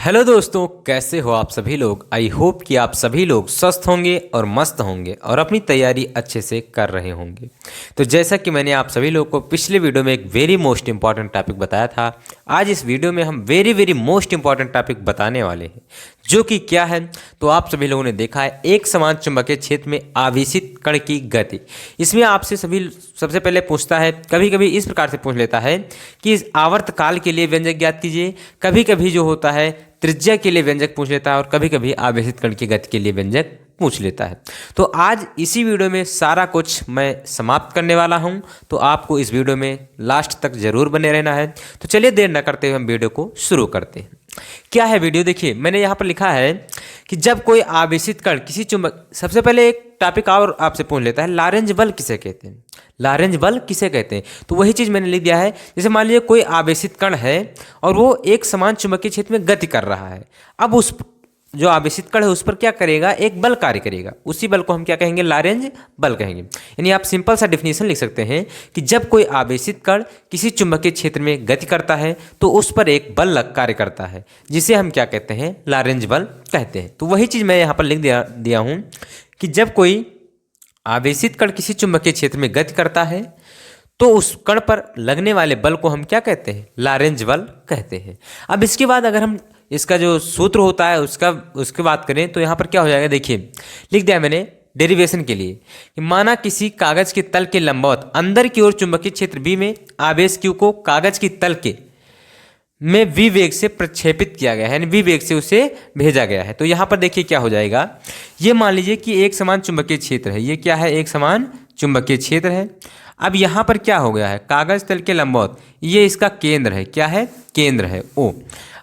Hello दोस्तों, कैसे हो आप सभी लोग। आई होप कि आप सभी लोग स्वस्थ होंगे और मस्त होंगे और अपनी तैयारी अच्छे से कर रहे होंगे। तो जैसा कि मैंने आप सभी लोग को पिछले वीडियो में एक वेरी मोस्ट इंपॉर्टेंट टॉपिक बताया था, आज इस वीडियो में हम वेरी मोस्ट इंपॉर्टेंट टॉपिक बताने वाले हैं, जो कि क्या है। तो आप सभी लोगों ने देखा है एक समान चुंबकीय क्षेत्र में आवेशित कण की गति। इसमें आपसे सभी सबसे पहले पूछता है, कभी कभी इस प्रकार से पूछ लेता है कि इस आवर्तकाल के लिए व्यंजक ज्ञात कीजिए। कभी कभी जो होता है त्रिज्या के लिए व्यंजक पूछ लेता है और कभी कभी आवेशित कण की गति के लिए व्यंजक पूछ लेता है। तो आज इसी वीडियो में सारा कुछ मैं समाप्त करने वाला हूं, तो आपको इस वीडियो में लास्ट तक जरूर बने रहना है। तो चलिए देर न करते हुए हम वीडियो को शुरू करते हैं। क्या है वीडियो, देखिए मैंने यहाँ पर लिखा है कि जब कोई आवेशित कण किसी चुंबक, सबसे पहले एक टॉपिक और आपसे पूछ लेता है, लारेंज बल किसे कहते हैं। लारेंज बल किसे कहते हैं, तो वही चीज़ मैंने लिख दिया है। जैसे मान लीजिए कोई आवेशित कण है और वो एक समान चुंबकीय क्षेत्र में गति कर रहा है। अब उस जो आवेशित कण है उस पर क्या करेगा, एक बल कार्य करेगा। उसी बल को हम क्या कहेंगे, लारेंज बल कहेंगे। यानी आप सिंपल सा डिफिनेशन लिख सकते हैं कि जब कोई आवेशित कण किसी चुंबकीय क्षेत्र में गति करता है तो उस पर एक बल कार्य करता है, जिसे हम क्या कहते हैं, लारेंज बल कहते हैं। तो वही चीज़ मैं यहाँ पर लिख दिया हूँ कि जब कोई आवेशित कण किसी चुंबकीय क्षेत्र में गति करता है तो उस कण पर लगने वाले बल को हम क्या कहते हैं, लारेंज बल कहते हैं। अब इसके बाद अगर हम इसका जो सूत्र होता है उसकी बात करें तो यहाँ पर क्या हो जाएगा, देखिए लिख दिया मैंने डेरिवेशन के लिए कि माना किसी कागज के तल के लंबवत अंदर की ओर चुंबकीय क्षेत्र बी में आवेश क्यू को कागज की तल के में वी वेग से प्रक्षेपित किया गया है, यानी वी वेग से उसे भेजा गया है। तो यहाँ पर देखिए क्या हो जाएगा, ये मान लीजिए कि एक समान चुंबकीय क्षेत्र है। ये क्या है, एक समान चुंबकीय क्षेत्र है। अब यहाँ पर क्या हो गया है, कागज तल के लंबवत, ये इसका केंद्र है। क्या है, केंद्र है ओ।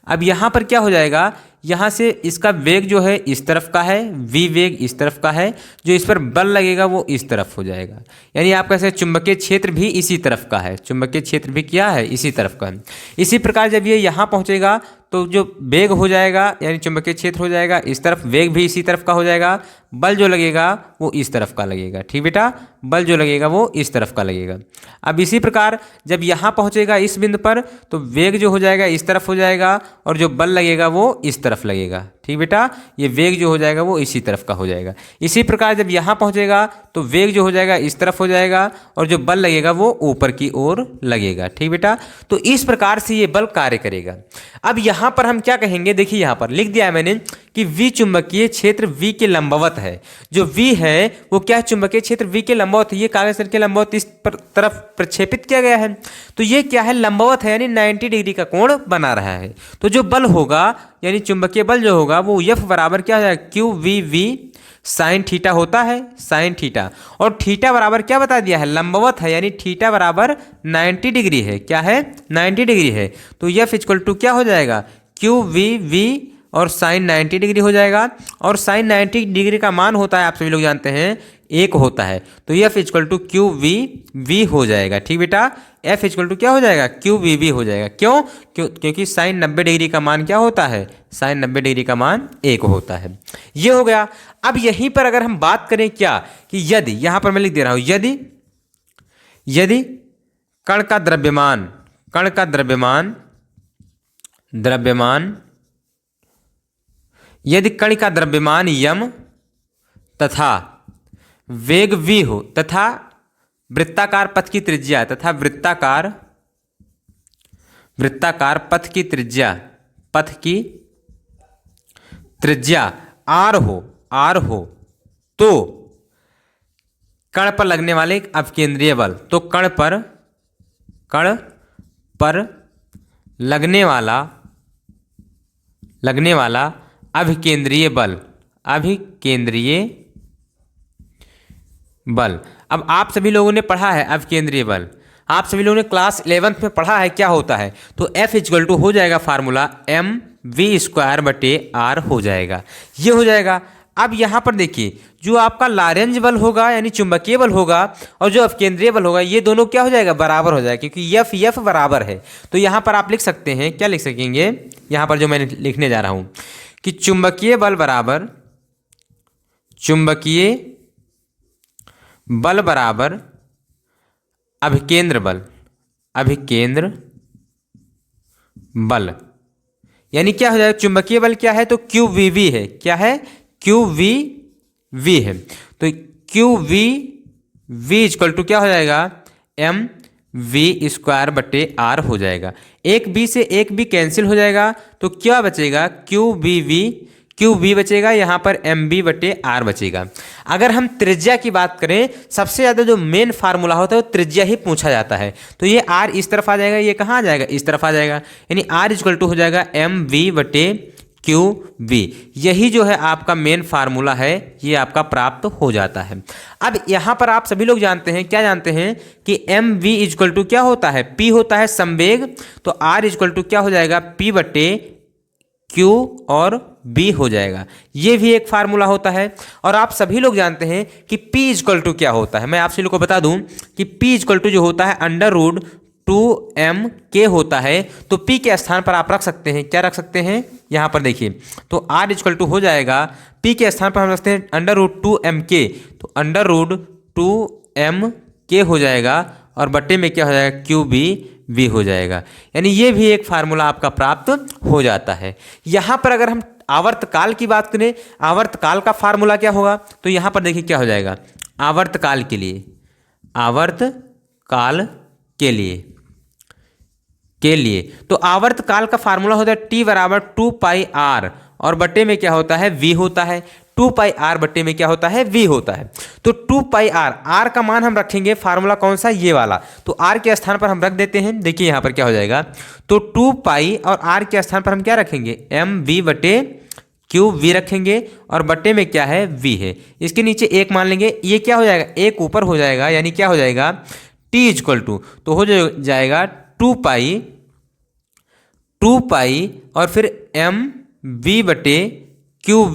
अब यहाँ पर क्या हो जाएगा, यहाँ से इसका वेग जो है इस तरफ का है, वी वेग इस तरफ का है, जो इस पर बल लगेगा वो इस तरफ हो जाएगा। यानी आप कह सकते हैं चुंबकीय क्षेत्र भी इसी तरफ का है, चुंबकीय क्षेत्र भी क्या है, इसी तरफ का है। इसी प्रकार जब ये यहाँ पहुँचेगा तो जो वेग हो जाएगा, यानी चुंबकीय क्षेत्र हो जाएगा इस तरफ, वेग भी इसी तरफ का हो जाएगा, बल जो लगेगा वो इस तरफ का लगेगा। ठीक बेटा, बल जो लगेगा वो इस तरफ का लगेगा। अब इसी प्रकार जब यहाँ पहुँचेगा इस बिंदु पर तो वेग जो हो जाएगा इस तरफ हो जाएगा और जो बल लगेगा वो इस तरफ लगेगा। ठीक बेटा, ये वेग जो हो जाएगा वो इसी तरफ का हो जाएगा। इसी प्रकार जब यहाँ पहुँचेगा तो वेग जो हो जाएगा इस तरफ हो जाएगा और जो बल लगेगा वो ऊपर की ओर लगेगा। ठीक बेटा, तो इस प्रकार से ये बल कार्य करेगा। अब यहाँ पर हम क्या कहेंगे, देखिए यहाँ पर लिख दिया है मैंने कि V चुंबकीय क्षेत्र V के लंबवत है। जो V है वो क्या, चुंबकीय क्षेत्र V के लंबवत है। ये कागज तल के लंबवत इस तरफ प्रक्षेपित किया गया है, तो ये क्या है, लंबवत है, यानी 90 डिग्री का कोण बना रहा है। तो जो बल होगा, यानी चुंबकीय बल जो होगा वो F बराबर क्या हो जाएगा, Q V V sine theta होता है, साइन थीटा। और थीटा बराबर क्या बता दिया है, लंबवत है, यानी थीटा बराबर 90 डिग्री है। क्या है, 90 डिग्री है। तो F इक्वल टू क्या हो जाएगा, क्यू वी वी और साइन 90 डिग्री हो जाएगा। और साइन 90 डिग्री का मान होता है, आप सभी लोग जानते हैं, 1 होता है। तो F equal to Q V V हो जाएगा। ठीक बेटा, F इक्वल टू क्या हो जाएगा, क्यू वी वी हो जाएगा। क्योंकि साइन 90 डिग्री का मान क्या होता है, साइन 90 डिग्री का मान 1 होता है। ये हो गया। अब यहीं पर अगर हम बात करें क्या, कि यदि, यहां पर मैं लिख दे रहा हूं, यदि कण का द्रव्यमान यदि कण का द्रव्यमान यम तथा वेग v हो तथा वृत्ताकार पथ की त्रिज्या पथ की त्रिज्या r हो तो कण पर लगने वाले अपकेंद्रीय बल, तो कण पर लगने वाला अभिकेंद्रीय बल। अब आप सभी लोगों ने पढ़ा है अभिकेंद्रीय बल, आप सभी लोगों ने क्लास 11th में पढ़ा है क्या होता है। तो F इक्वल टू हो जाएगा फार्मूला mv²/r हो जाएगा, ये हो जाएगा। अब यहाँ पर देखिए, जो आपका लारेंज बल होगा यानी चुंबकीय बल होगा और जो अपकेंद्रीय बल होगा, ये दोनों क्या हो जाएगा, बराबर हो जाएगा, क्योंकि F बराबर है। तो यहाँ पर आप लिख सकते हैं, क्या लिख सकेंगे, यहाँ पर जो मैंने लिखने जा रहा हूँ कि चुंबकीय बल बराबर अभिकेंद्र बल। यानी क्या हो जाएगा, चुंबकीय बल क्या है तो क्यू वी वी है, क्या है क्यू वी वी है, तो Q V V equal to क्या हो जाएगा एम वी स्क्वायर बटे आर हो जाएगा। एक बी से एक बी कैंसिल हो जाएगा तो क्या बचेगा क्यू बी बचेगा, यहाँ पर एम बी बटे आर बचेगा। अगर हम त्रिज्या की बात करें, सबसे ज़्यादा जो मेन फार्मूला होता है वो त्रिज्या ही पूछा जाता है, तो ये आर इस तरफ आ जाएगा, ये कहाँ आ जाएगा इस तरफ आ जाएगा, यानी आर इक्वल टू हो जाएगा एम वी बटे क्यू बी। यही जो है आपका मेन फार्मूला है, ये आपका प्राप्त हो जाता है। अब यहाँ पर आप सभी लोग जानते हैं, क्या जानते हैं कि एम वी इक्वल टू क्या होता है, पी होता है संवेग, तो आर इक्वल टू क्या हो जाएगा पी बटे क्यू और बी हो जाएगा। ये भी एक फार्मूला होता है। और आप सभी लोग जानते हैं कि P इक्वल टू क्या होता है। मैं आप सभी लोग को बता दूं कि P इक्वल टू जो होता है अंडर रूट 2m होता है, तो P के स्थान पर आप रख सकते हैं, क्या रख सकते हैं यहाँ पर देखिए, तो R इक्वल टू हो जाएगा P के स्थान पर हम रखते हैं अंडर रूट 2m, तो अंडर रूट 2m हो जाएगा और बट्टे में क्या हो जाएगा क्यू बी हो जाएगा। यानी ये भी एक फार्मूला आपका प्राप्त हो जाता है। यहाँ पर अगर हम आवर्तकाल की बात करें, आवर्तकाल का फार्मूला क्या होगा, तो यहाँ पर देखिए क्या हो जाएगा, आवर्तकाल के लिए तो आवर्तकाल का फार्मूला होता है T बराबर 2 पाई R और बट्टे में क्या होता है V होता है, 2 पाई R बट्टे में क्या होता है V होता है। तो 2 पाई R का मान हम रखेंगे फार्मूला कौन सा, ये वाला, तो R के स्थान पर हम रख देते हैं। देखिए यहाँ पर क्या हो जाएगा, तो 2 पाई और R के स्थान पर हम क्या रखेंगे एम वी बटे क्यू वी रखेंगे और बट्टे में क्या है V है, इसके नीचे एक मान लेंगे, ये क्या हो जाएगा एक ऊपर हो जाएगा, यानी क्या हो जाएगा T इक्वल टू तो हो जाएगा 2 पाई और फिर एम वी बटे क्यू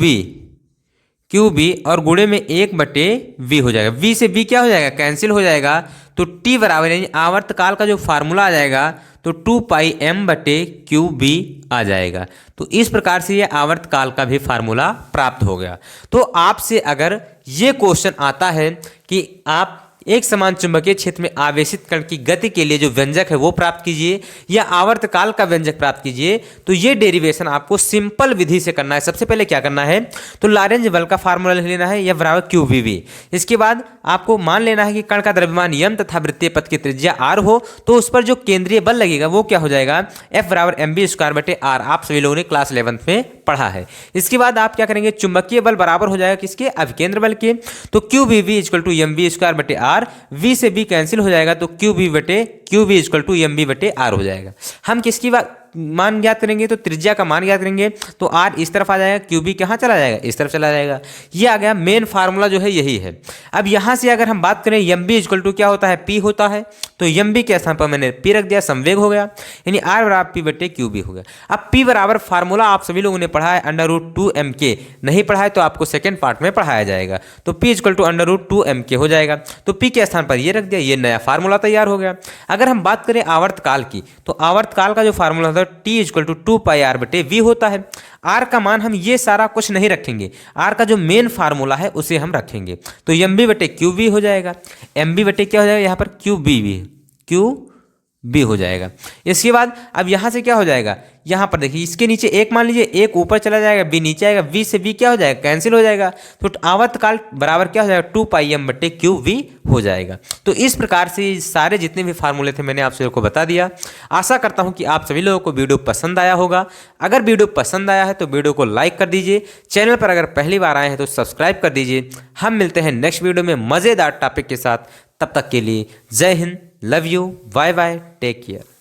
बी और गुणे में 1 बटे वी हो जाएगा। वी से बी क्या हो जाएगा कैंसिल हो जाएगा, तो टी बराबर यानी आवर्तकाल का जो फार्मूला आ जाएगा तो 2 पाई एम बटे क्यू बी आ जाएगा। तो इस प्रकार से ये आवर्तकाल का भी फार्मूला प्राप्त हो गया। तो आपसे अगर ये क्वेश्चन आता है कि आप एक समान चुंबकीय क्षेत्र में आवेशित कण की गति के लिए जो व्यंजक है वो प्राप्त कीजिए या आवर्तकाल का व्यंजक प्राप्त कीजिए, तो ये डेरिवेशन आपको सिंपल विधि से करना है। सबसे पहले क्या करना है, तो लॉरेंज बल का फार्मूला लिख लेना है, यह बराबर क्यू वी वी। इसके बाद आपको मान लेना है कि कण का द्रव्यमान यम तथा वृत्तीय पथ की त्रिज्या आर हो, तो उस पर जो केंद्रीय बल लगेगा वो क्या हो जाएगा एफ बराबर एम बी स्क्वायर बटे आर। आप सभी लोगों ने क्लास 11th में पढ़ा है। इसके बाद आप क्या करेंगे, चुंबकीय बल बराबर हो जाएगा किसके, अभिकेंद्र बल के, तो Q V V equal to M B square बटे आर, वी से बी कैंसिल हो जाएगा तो Q B equal to M B बटे आर हो जाएगा। हम किसकी मान ज्ञात करेंगे, तो त्रिज्या का मान ज्ञात करेंगे, तो आर इस तरफ आ जाएगा, क्यू बी कहाँ चला जाएगा इस तरफ चला जाएगा। ये आ गया मेन फार्मूला जो है यही है। अब यहाँ से अगर हम बात करें एम बी इक्वल टू क्या होता है पी होता है, तो एम बी के स्थान पर मैंने पी रख दिया, संवेग हो गया, यानी आर बराबर पी बटे क्यू बी हो गया। अब पी बराबर फार्मूला आप सभी लोगों ने पढ़ा है अंडर रूट 2m, नहीं पढ़ा है तो आपको सेकेंड पार्ट में पढ़ाया जाएगा। तो P equal to under root 2m हो जाएगा, तो पी के स्थान पर ये रख दिया, ये नया फार्मूला तैयार हो गया। अगर हम बात करें आवर्तकाल की, तो आवर्तकाल का जो फार्मूला होता है T equal to 2 pi R बटे वी होता है। आर का मान हम ये सारा कुछ नहीं रखेंगे, आर का जो मेन फार्मूला है उसे हम रखेंगे, तो एम बी बटे क्यू बी हो जाएगा। एम बी बटे क्या हो जाएगा, यहाँ पर क्यू बी हो जाएगा। इसके बाद अब यहाँ से क्या हो जाएगा, यहाँ पर देखिए इसके नीचे एक मान लीजिए, एक ऊपर चला जाएगा, बी नीचे आएगा, वी से बी क्या हो जाएगा कैंसिल हो जाएगा, तो आवर्तकाल बराबर क्या हो जाएगा 2 पाई एम बटे क्यू वी हो जाएगा। तो इस प्रकार से सारे जितने भी फार्मूले थे मैंने आप सभी को बता दिया। आशा करता हूँ कि आप सभी लोगों को वीडियो पसंद आया होगा। अगर वीडियो पसंद आया है तो वीडियो को लाइक कर दीजिए, चैनल पर अगर पहली बार आए हैं तो सब्सक्राइब कर दीजिए। हम मिलते हैं नेक्स्ट वीडियो में मज़ेदार टॉपिक के साथ, तब तक के लिए Jai Hind, love you, bye bye, take care.